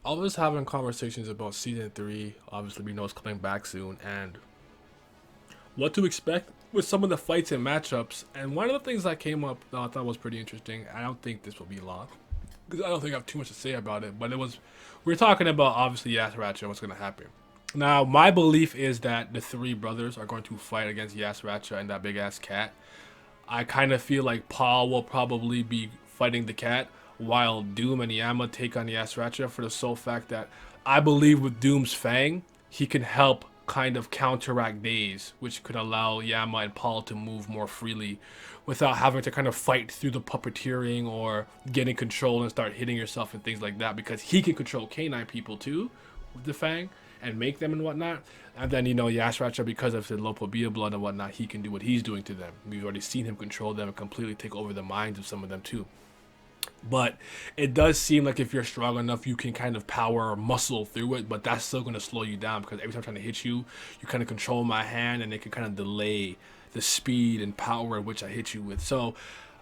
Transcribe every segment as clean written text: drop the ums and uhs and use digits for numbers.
I was having conversations about season three. Obviously, we know it's coming back soon, and what to expect with some of the fights and matchups. And one of the things that came up that I thought was pretty interesting. I don't think this will be long because I don't think I have too much to say about it. But it was we are talking about obviously Yasraccha and what's going to happen. Now, my belief is that the three brothers are going to fight against Yasraccha and that big ass cat. I kind of feel like Paul will probably be fighting the cat while Doom and Yama take on Yasraccha for the sole fact that I believe with Doom's Fang, he can help kind of counteract Daze, which could allow Yama and Paul to move more freely without having to kind of fight through the puppeteering or getting control and start hitting yourself and things like that because he can control canine people too with the Fang and make them and whatnot. And then, Yasraccha, because of the Lopobia blood and whatnot, he can do what he's doing to them. We've already seen him control them and completely take over the minds of some of them too. But it does seem like if you're strong enough, you can kind of power or muscle through it, but that's still going to slow you down because every time I'm trying to hit you, you kind of control my hand and it can kind of delay the speed and power at which I hit you with. So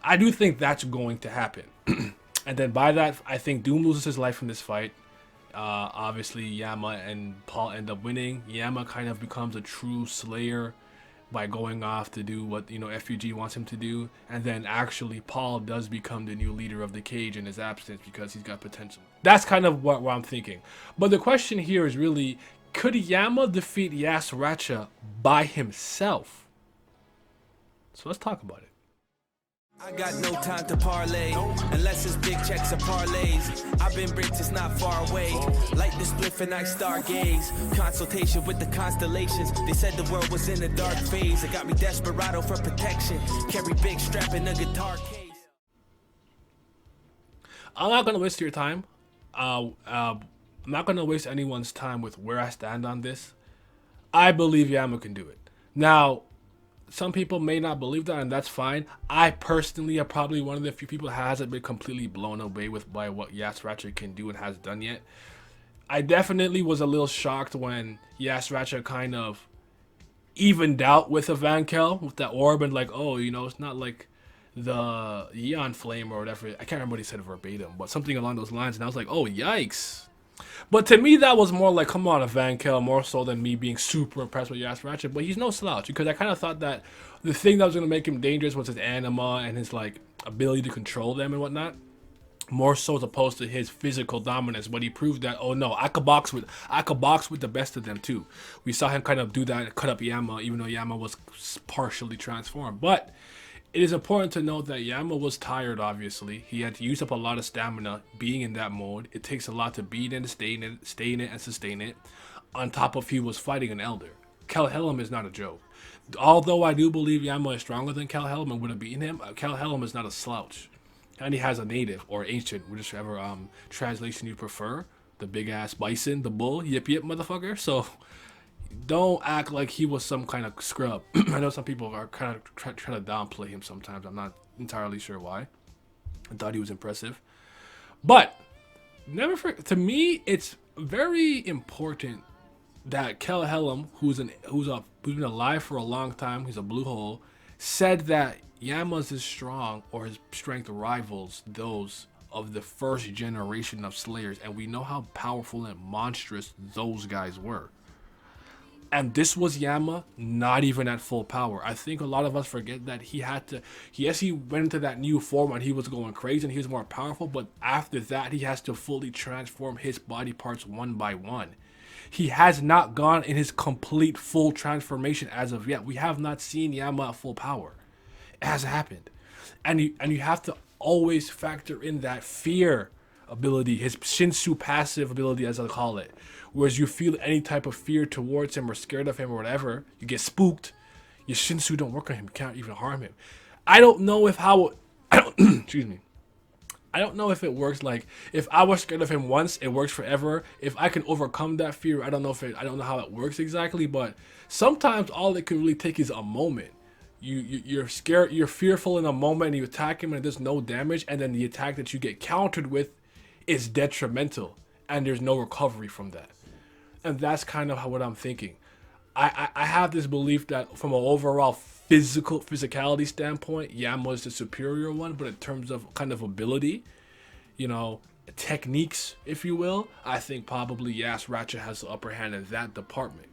I do think that's going to happen. And then by that, I think Doom loses his life in this fight. Obviously, Yama and Paul end up winning. Yama kind of becomes a true slayer by going off to do what FUG wants him to do, and then actually Paul does become the new leader of the cage in his absence because he's got potential. That's kind of what I'm thinking. But the question here is really, could Yama defeat Yasraccha by himself? So let's talk about it. I got no time to parlay, unless it's big checks or parlays. I've been bricked, it's not far away. Light the spliff and I stargaze. Consultation with the constellations. They said the world was in a dark phase. It got me desperado for protection. Carry big strap in a guitar case. I'm not gonna waste your time. I'm not gonna waste anyone's time with where I stand on this. I believe Yama can do it. Now, some people may not believe that, and that's fine. I personally am probably one of the few people that hasn't been completely blown away by what Yasraccha can do and has done yet. I definitely was a little shocked when Yasraccha kind of evened out with a Vankel with that orb and like, oh, it's not like the Eon Flame or whatever. I can't remember what he said verbatim, but something along those lines. And I was like, oh, yikes. But to me, that was more like, come on, a Vankel, more so than me being super impressed with Yasraccha. But he's no slouch because I kind of thought that the thing that was going to make him dangerous was his anima and his ability to control them and whatnot. More so as opposed to his physical dominance, but he proved that, oh no, I could box with the best of them too. We saw him kind of do that and cut up Yama, even though Yama was partially transformed. But it is important to note that Yama was tired, obviously. He had to use up a lot of stamina being in that mode. It takes a lot to beat and stay in it, and sustain it. On top of he was fighting an elder. Kel Helm is not a joke. Although I do believe Yama is stronger than Kel Helm and would have beaten him, Kel Helm is not a slouch. And he has a native or ancient, whichever translation you prefer. The big ass bison, the bull, yip yip motherfucker. So don't act like he was some kind of scrub. I know some people are kind of trying to downplay him sometimes. I'm not entirely sure why. I thought he was impressive. But never forget, to me, it's very important that Kel Helm, who's been alive for a long time, he's a blue hole, said that Yama's is strong or his strength rivals those of the first generation of Slayers, and we know how powerful and monstrous those guys were. And this was Yama not even at full power. I think a lot of us forget that he went into that new form and he was going crazy and he was more powerful, but after that he has to fully transform his body parts one by one. He has not gone in his complete full transformation as of yet. We have not seen Yama at full power. It hasn't happened. And you have to always factor in that fear ability, his Shinsu passive ability, as I call it. Whereas you feel any type of fear towards him or scared of him or whatever, you get spooked, your Shinsu don't work on him, you can't even harm him. I don't know if excuse me. I don't know if it works. Like, if I was scared of him once, it works forever. If I can overcome that fear, I don't know how it works exactly, but sometimes all it can really take is a moment. You're scared, you're fearful in a moment, and you attack him and there's no damage, and then the attack that you get countered with is detrimental, and there's no recovery from that. And that's kind of what I'm thinking. I have this belief that from an overall physicality standpoint, Yama is the superior one, but in terms of kind of ability, techniques, if you will, I think probably Yasraccha has the upper hand in that department.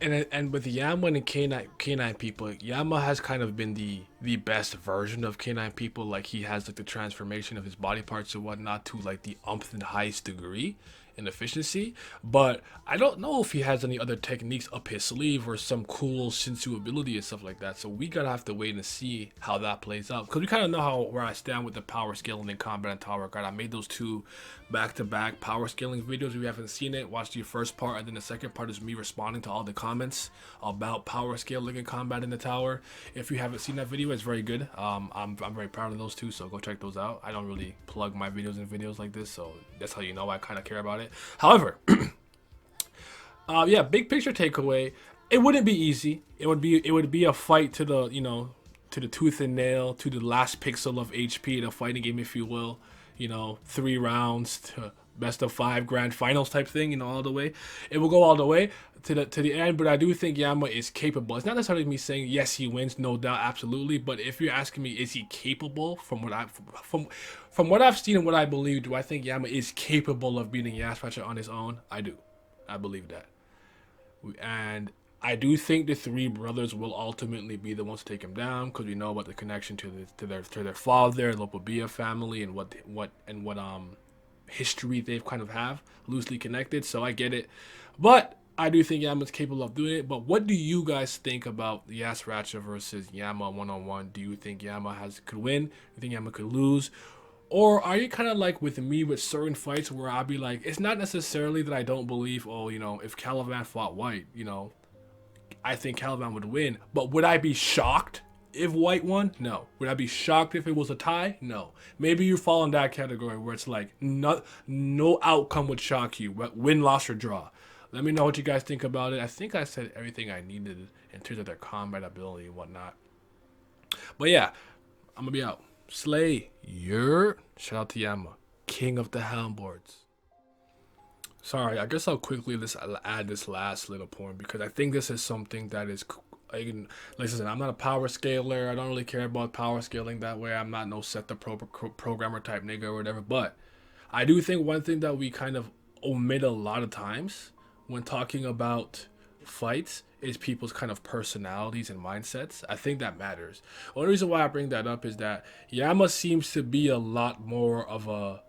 And with Yama and canine people, Yama has kind of been the best version of canine people. Like, he has like the transformation of his body parts and whatnot to like the umpth and highest degree in efficiency. But I don't know if he has any other techniques up his sleeve or some cool Shinsu ability and stuff like that. So we gotta have to wait and see how that plays out, because we kind of know where I stand with the power scaling in combat and tower guard. I made those two back-to-back power scaling videos. If you haven't seen it, watch the first part, and then the second part is me responding to all the comments about power scaling in combat in the tower. If you haven't seen that video, it's very good. I'm very proud of those two, so go check those out. I don't really plug my videos in videos like this, so that's how you know I kind of care about it. However, yeah, big picture takeaway, it wouldn't be easy. It would be a fight to the, you know, to the tooth and nail, to the last pixel of HP in a fighting game, if you will. You know, 3 rounds to best of 5 grand finals type thing, you know, all the way. It will go all the way to the end, but I do think Yama is capable. It's not necessarily me saying yes, he wins, no doubt, absolutely. But if you're asking me, is he capable, from what I've seen and what I believe, do I think Yama is capable of beating Yasraccha on his own? I do. I believe that. And I do think the 3 brothers will ultimately be the ones to take him down, because we know about the connection to their father, the Lopabia family, and what history they've kind of have loosely connected. So I get it, but I do think Yama's capable of doing it. But what do you guys think about Yasraccha versus Yama 1-on-1? Do you think Yama could win? Do you think Yama could lose? Or are you kind of like with me with certain fights where I'll be like, it's not necessarily that I don't believe, oh, you know, if Caliban fought White, you know, I think Caliban would win, but would I be shocked if White won? No. Would I be shocked if it was a tie? No. Maybe you fall in that category where it's like no outcome would shock you, win, loss, or draw. Let me know what you guys think about it. I think I said everything I needed in terms of their combat ability and whatnot. But yeah, I'm gonna be out. Slay your shout out to Yama, king of the Houndboards. Sorry, I guess I'll quickly add this last little point, because I think this is something that is, like I said, I'm not a power scaler. I don't really care about power scaling that way. I'm not no set the programmer type nigga or whatever. But I do think one thing that we kind of omit a lot of times when talking about fights is people's kind of personalities and mindsets. I think that matters. The only reason why I bring that up is that Yama seems to be a lot more of a,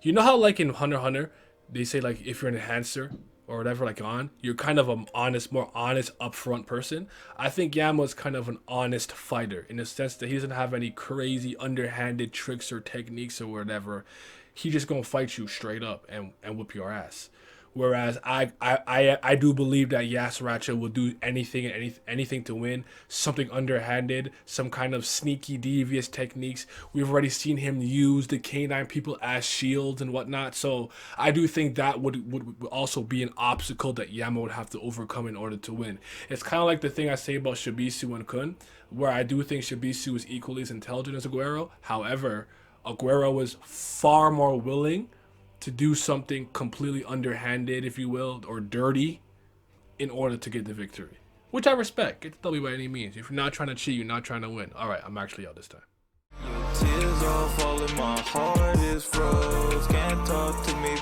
you know how like in Hunter x Hunter, they say like if you're an enhancer or whatever, like you're kind of an honest, more honest, upfront person. I think Yama's kind of an honest fighter in the sense that he doesn't have any crazy underhanded tricks or techniques or whatever. He just gonna fight you straight up and whip your ass. Whereas I do believe that Yasraccha will do anything to win. Something underhanded, some kind of sneaky, devious techniques. We've already seen him use the canine people as shields and whatnot. So I do think that would also be an obstacle that Yama would have to overcome in order to win. It's kind of like the thing I say about Shibisu and Kun, where I do think Shibisu is equally as intelligent as Aguero. However, Aguero was far more willing to do something completely underhanded, if you will, or dirty, in order to get the victory. Which I respect. Get the W by any means. If you're not trying to cheat, you're not trying to win. Alright, I'm actually out this time. Tears all falling, my heart is froze. Can't talk to me,